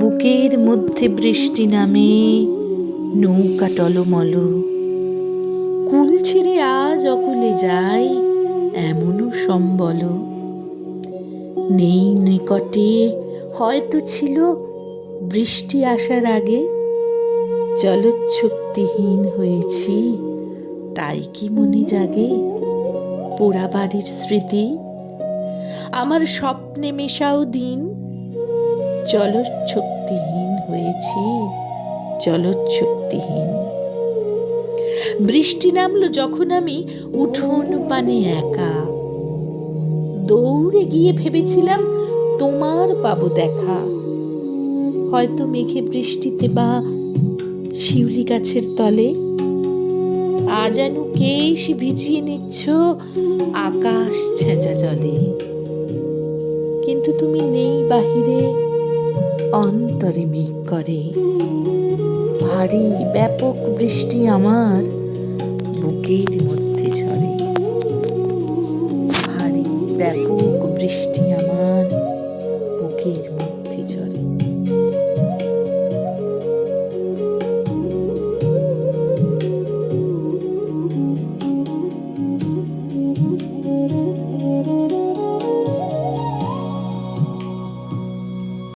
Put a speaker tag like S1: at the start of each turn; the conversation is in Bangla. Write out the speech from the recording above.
S1: বুকের মধ্যে বৃষ্টি নামে, নৌকা টলমল। কুল ছেড়ে আজ অকুলে যাই, এমনও সম্বল। নেই নিকটে, হয়তো ছিল বৃষ্টি আসার আগে। জলচ্ছক্তিহীন হয়েছি, তাই কি মনে জাগে পোড়া বাড়ির স্মৃতি? আমার স্বপ্নে মেশাও দিন, জলচ্ছক্তিহীন হয়েছি, জলচ্ছক্তিহীন। বৃষ্টি নামলো যখন আমি উঠোন পানে একা, দৌড়ে গিয়ে ভেবেছিলাম তোমার পাবো দেখা। হয়তো মেঘে বৃষ্টিতে বা শিউলি গাছের তলে আজানুকে এসে ভিজিয়ে নিচ্ছ আকাশ ছেঁচা জলে। কিন্তু তুমি নেই বাহিরে, অন্তরে মেঘ করে। ভারী ব্যাপক বৃষ্টি আমার বুকের মধ্যে ঝরে। ভারী ব্যাপক বৃষ্টি আমার বুকের মধ্যে ঝরে।